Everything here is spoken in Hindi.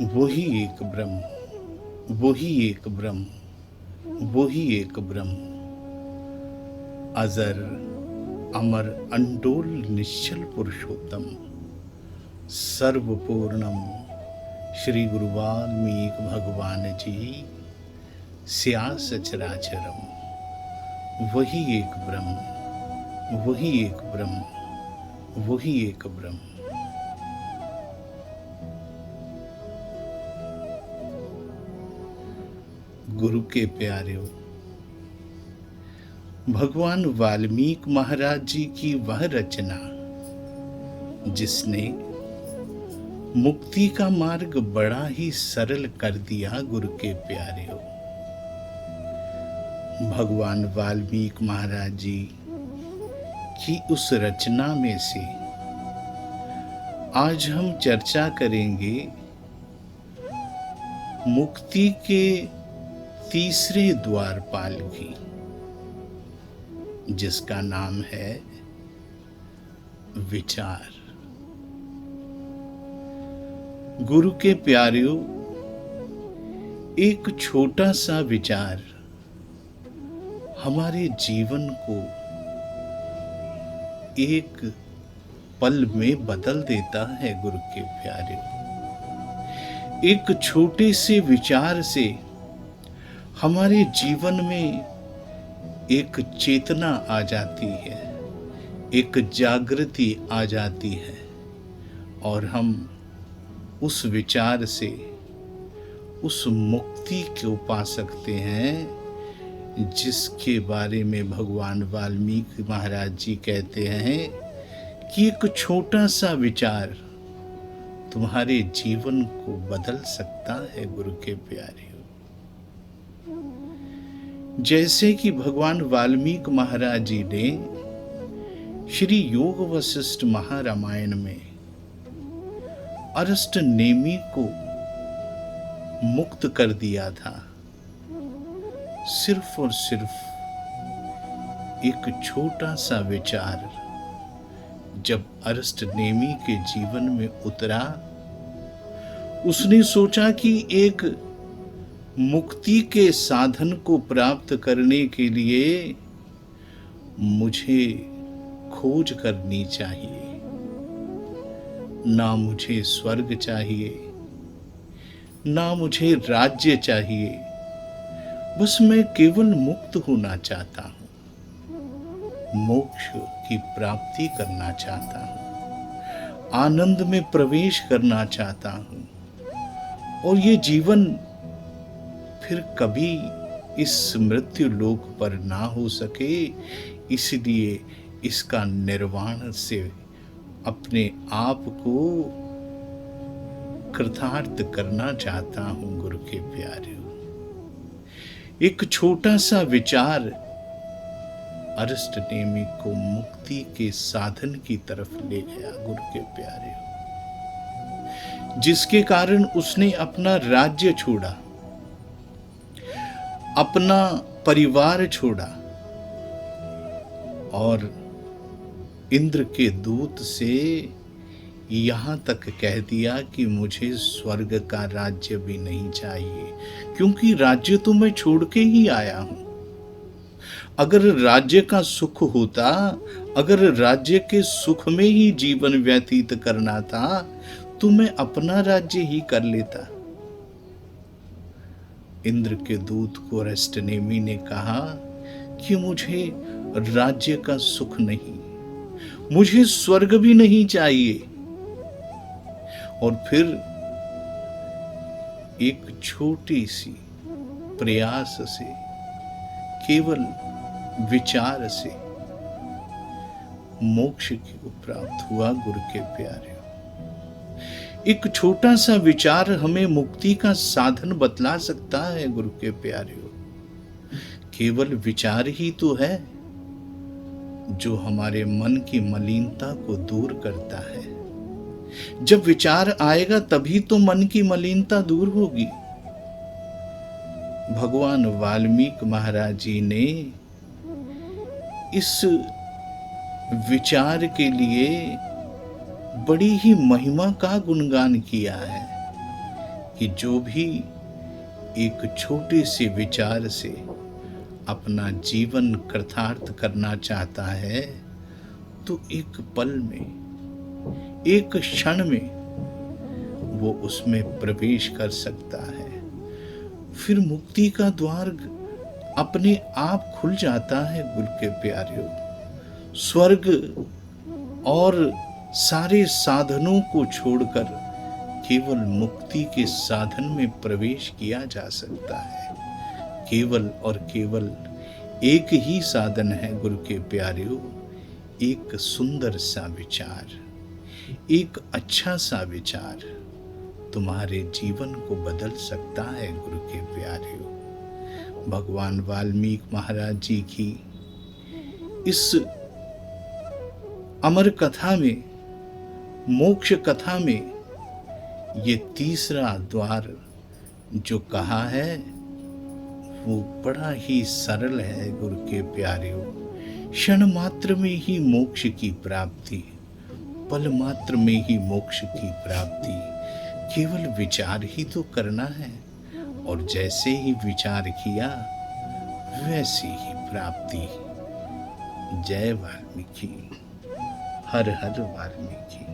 वही एक ब्रह्म, वही एक ब्रह्म, वही एक ब्रह्म, अजर अमर अंडोल निश्चल पुरुषोत्तम, सर्वपूर्णम श्री गुरु वाल्मीकि भगवान जी स्या सचराचरम। वही एक ब्रह्म, वही एक ब्रह्म, वही एक ब्रह्म। गुरु के प्यारे, भगवान वाल्मीकि महाराज जी की वह रचना जिसने मुक्ति का मार्ग बड़ा ही सरल कर दिया। गुरु के प्यारे हो, भगवान वाल्मीकि महाराज जी की उस रचना में से आज हम चर्चा करेंगे मुक्ति के तीसरे द्वारपाल की, जिसका नाम है विचार। गुरु के प्यारियों, एक छोटा सा विचार हमारे जीवन को एक पल में बदल देता है। गुरु के प्यारियों, एक छोटे से विचार से हमारे जीवन में एक चेतना आ जाती है, एक जागृति आ जाती है और हम उस विचार से उस मुक्ति को पा सकते हैं, जिसके बारे में भगवान वाल्मीकि महाराज जी कहते हैं कि एक छोटा सा विचार तुम्हारे जीवन को बदल सकता है। गुरु के प्यारे, जैसे कि भगवान वाल्मीकि महाराज जी ने श्री योग वशिष्ठ महारामायण में अरष्ट नेमि को मुक्त कर दिया था, सिर्फ और सिर्फ एक छोटा सा विचार जब अरष्ट नेमि के जीवन में उतरा, उसने सोचा कि एक मुक्ति के साधन को प्राप्त करने के लिए मुझे खोज करनी चाहिए। ना मुझे स्वर्ग चाहिए, ना मुझे राज्य चाहिए, बस मैं केवल मुक्त होना चाहता हूँ, मोक्ष की प्राप्ति करना चाहता हूँ, आनंद में प्रवेश करना चाहता हूँ और ये जीवन फिर कभी इस मृत्यु लोक पर ना हो सके, इसलिए इसका निर्वाण से अपने आप को कृतार्थ करना चाहता हूं। गुरु के प्यारे, एक छोटा सा विचार अरष्ट नेमि को मुक्ति के साधन की तरफ ले गया। गुरु के प्यारे, जिसके कारण उसने अपना राज्य छोड़ा, अपना परिवार छोड़ा और इंद्र के दूत से यहां तक कह दिया कि मुझे स्वर्ग का राज्य भी नहीं चाहिए, क्योंकि राज्य तो मैं छोड़ के ही आया हूं। अगर राज्य का सुख होता, अगर राज्य के सुख में ही जीवन व्यतीत करना था, तो मैं अपना राज्य ही कर लेता। इंद्र के दूत को अरष्ट नेमि ने कहा कि मुझे राज्य का सुख नहीं, मुझे स्वर्ग भी नहीं चाहिए। और फिर एक छोटी सी प्रयास से, केवल विचार से मोक्ष को प्राप्त हुआ। गुरु के प्यारे, एक छोटा सा विचार हमें मुक्ति का साधन बतला सकता है। गुरु के प्यारे, केवल विचार ही तो है जो हमारे मन की मलिनता को दूर करता है। जब विचार आएगा तभी तो मन की मलिनता दूर होगी। भगवान वाल्मीकि महाराज जी ने इस विचार के लिए बड़ी ही महिमा का गुणगान किया है कि जो भी एक छोटे से विचार से अपना जीवन कृतार्थ करना चाहता है, तो एक पल में, एक क्षण में वो उसमें प्रवेश कर सकता है। फिर मुक्ति का द्वार अपने आप खुल जाता है गुरु के प्यारियों। स्वर्ग और सारे साधनों को छोड़कर केवल मुक्ति के साधन में प्रवेश किया जा सकता है। केवल और केवल एक ही साधन है गुरु के प्यारियों, एक सुंदर सा विचार, एक अच्छा सा विचार तुम्हारे जीवन को बदल सकता है गुरु के प्यारियों। भगवान वाल्मीकि महाराज जी की इस अमर कथा में, मोक्ष कथा में, ये तीसरा द्वार जो कहा है वो बड़ा ही सरल है गुरु के प्यारियों। क्षण मात्र में ही मोक्ष की प्राप्ति, पल मात्र में ही मोक्ष की प्राप्ति। केवल विचार ही तो करना है, और जैसे ही विचार किया वैसी ही प्राप्ति। जय वाल्मीकि, हर हर वाल्मीकि।